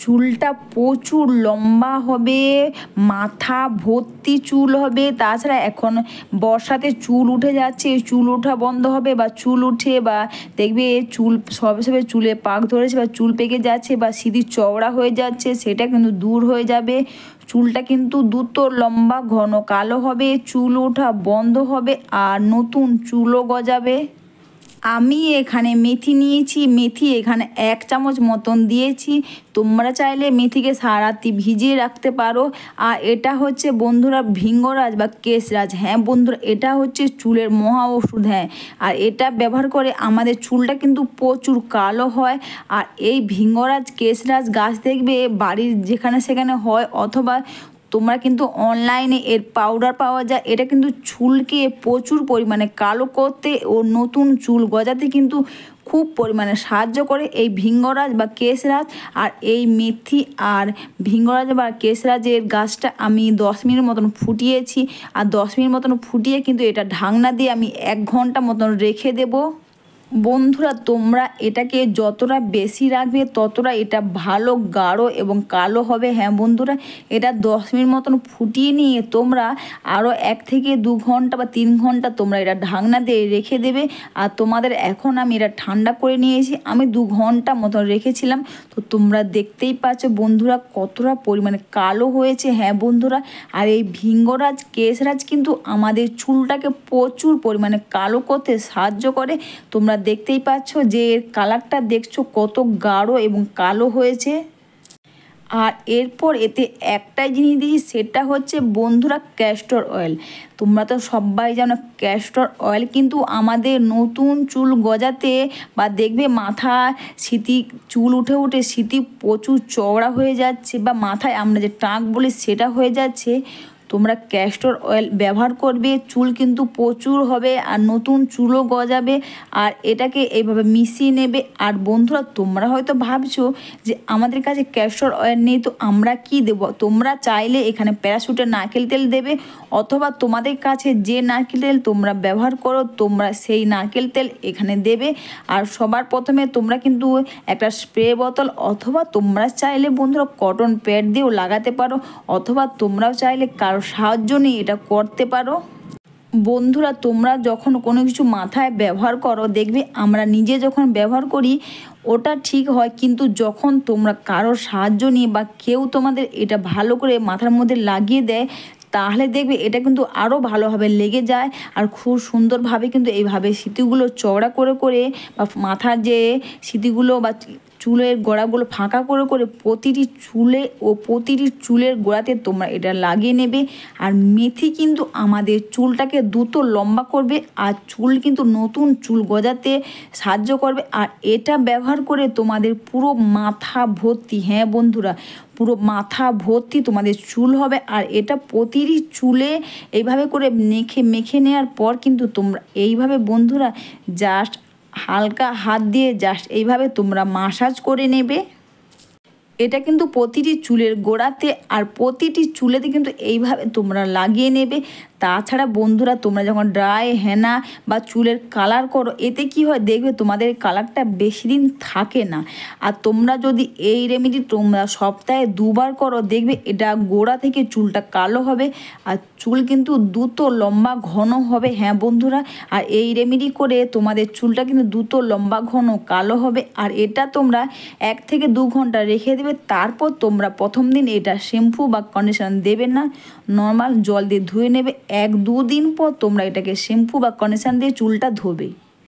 চুলটা প্রচুর লম্বা হবে, মাথা ভর্তি চুল হবে। তাছাড়া এখন বর্ষাতে চুল উঠে যাচ্ছে, চুল ওঠা বন্ধ হবে, বা চুল উঠে বা দেখবে চুল সবে সবে চুলে পাক ধরেছে বা চুল পেকে যাচ্ছে বা সিঁথি চওড়া হয়ে যাচ্ছে, সেটা কিন্তু দূর হয়ে যাবে। চুলটা কিন্তু দ্রুত লম্বা ঘন কালো হবে, চুল ওঠা বন্ধ হবে আর নতুন চুলও গজাবে। আমি এখানে মেথি নিয়েছি, মেথি এখানে 1 চামচ মতন দিয়েছি। তোমরা চাইলে মেথিকে সারা রাত্রি ভিজিয়ে রাখতে পারো। আর এটা হচ্ছে বন্ধুরা ভৃঙ্গরাজ বা কেশরাজ। হ্যাঁ বন্ধুরা, এটা হচ্ছে চুলের মহা ওষুধ। হ্যাঁ, আর এটা ব্যবহার করে আমাদের চুলটা কিন্তু প্রচুর কালো হয়। আর এই ভৃঙ্গরাজ কেশরাজ গাছ দেখবে বাড়ির যেখানে সেখানে হয়, অথবা তোমরা কিন্তু অনলাইনে এর পাউডার পাওয়া যায়। এটা কিন্তু চুলকে প্রচুর পরিমাণে কালো করতে ও নতুন চুল গজাতে কিন্তু খুব পরিমাণে সাহায্য করে এই ভৃঙ্গরাজ বা কেশরাজ। আর এই মেথি আর ভৃঙ্গরাজ বা কেশরাজের গাছটা আমি 10 মিনিট মতন ফুটিয়েছি। আর 10 মিনিট মতন ফুটিয়ে কিন্তু এটা ঢাকনা দিয়ে আমি 1 ঘন্টা মতন রেখে দেবো। বন্ধুরা, তোমরা এটাকে যতটা বেশি রাখবে ততটা এটা ভালো গাঢ় এবং কালো হবে। হ্যাঁ বন্ধুরা, এটা 10 মিনিট মতন ফুটিয়ে নিয়ে তোমরা আরও 1 থেকে 2 ঘন্টা বা 3 ঘন্টা তোমরা এটা ঢাকনা দিয়ে রেখে দেবে। আর তোমাদের এখন আমি এটা ঠান্ডা করে নিয়েছি, আমি 2 ঘন্টা মতন রেখেছিলাম। তো তোমরা দেখতেই পাচ্ছ বন্ধুরা কতটা পরিমাণে কালো হয়েছে। হ্যাঁ বন্ধুরা, আর এই ভৃঙ্গরাজ কেশরাজ কিন্তু আমাদের চুলটাকে প্রচুর পরিমাণে কালো করতে সাহায্য করে। তোমরা দেখতেই পাচ্ছ যে এর কালারটা দেখছো কত গাঢ় এবং কালো হয়েছে। আর এরপর এতে একটাই জিনিস দিয়েছি, সেটা হচ্ছে বন্ধুরা ক্যাস্টর অয়েল। তোমরা তো সবাই জানো ক্যাস্টর অয়েল কিন্তু আমাদের নতুন চুল গজাতে বা দেখবে মাথা সিঁথি চুল উঠে উঠে সিঁথি প্রচুর চওড়া হয়ে যাচ্ছে, বা মাথায় আমরা যে টাক বলি সেটা হয়ে যাচ্ছে। তোমরা ক্যাস্টর অয়েল ব্যবহার করবে, চুল কিন্তু প্রচুর হবে আর নতুন চুলও গজাবে। আর এটাকে এইভাবে মিশিয়ে নেবে। আর বন্ধুরা, তোমরা হয়তো ভাবছো যে আমাদের কাছে ক্যাস্টর অয়েল নেই, তো আমরা কি দেব? তোমরা চাইলে এখানে প্যারাশুটের নারকেল তেল দেবে, অথবা তোমাদের কাছে যে নারকেল তেল তোমরা ব্যবহার করো তোমরা সেই নারকেল তেল এখানে দেবে। আর সবার প্রথমে তোমরা কিন্তু একটা স্প্রে বোতল, অথবা তোমরা চাইলে বন্ধুরা কটন প্যাড দিয়েও লাগাতে পারো, অথবা তোমরাও চাইলে কারো সাহায্য নিয়ে এটা করতে পারো। বন্ধুরা, তোমরা যখন কোনো কিছু মাথায় ব্যবহার করো দেখবে আমরা নিজে যখন ব্যবহার করি ওটা ঠিক হয়, কিন্তু যখন তোমরা কারোর সাহায্য নিয়ে বা কেউ তোমাদের এটা ভালো করে মাথার মধ্যে লাগিয়ে দেয়, তাহলে দেখবে এটা কিন্তু আরও ভালোভাবে লেগে যায়। আর খুব সুন্দরভাবে কিন্তু এইভাবে সিঁথিগুলো চওড়া করে করে বা মাথার যে সিঁথিগুলো বা চুলের গোড়াগুলো ফাঁকা করে করে প্রতিটি চুলে ও প্রতিটি চুলের গোড়াতে তোমরা এটা লাগিয়ে নেবে। আর মেথি কিন্তু আমাদের চুলটাকে দ্রুত লম্বা করবে আর চুল কিন্তু নতুন চুল গজাতে সাহায্য করবে। আর এটা ব্যবহার করে তোমাদের পুরো মাথা ভর্তি, হ্যাঁ বন্ধুরা, পুরো মাথা ভর্তি তোমাদের চুল হবে। আর এটা প্রতিটি চুলে এইভাবে করে মেখে নেওয়ার পর কিন্তু তোমরা এইভাবে বন্ধুরা জাস্ট হালকা হাত দিয়ে জাস্ট এইভাবে তোমরা মাসাজ করে নেবে। এটা কিন্তু প্রতিটি চুলের গোড়াতে আর প্রতিটি চুলেতে কিন্তু এইভাবে তোমরা লাগিয়ে নেবে। তাছাড়া বন্ধুরা, তোমরা যখন ড্রাই হেনা বা চুলের কালার করো এতে কি হয় দেখবে তোমাদের কালারটা বেশি দিন থাকে না। আর তোমরা যদি এই রেমেডি তোমরা সপ্তাহে 2 বার করো দেখবে এটা গোড়া থেকে চুলটা কালো হবে আর চুল কিন্তু দ্রুত লম্বা ঘন হবে। হ্যাঁ বন্ধুরা, আর এই রেমেডি করে তোমাদের চুলটা কিন্তু দ্রুত লম্বা ঘন কালো হবে। আর এটা তোমরা 1 থেকে 2 ঘন্টা রেখে দেবে। তারপর তোমরা প্রথম দিন এটা শ্যাম্পু বা কন্ডিশনার দেবে না, নর্মাল জল দিয়ে ধুয়ে নেবে। 1-2 দিন পর তোমরা এটাকে শ্যাম্পু বা কন্ডিশনার দিয়ে চুলটা ধোবে।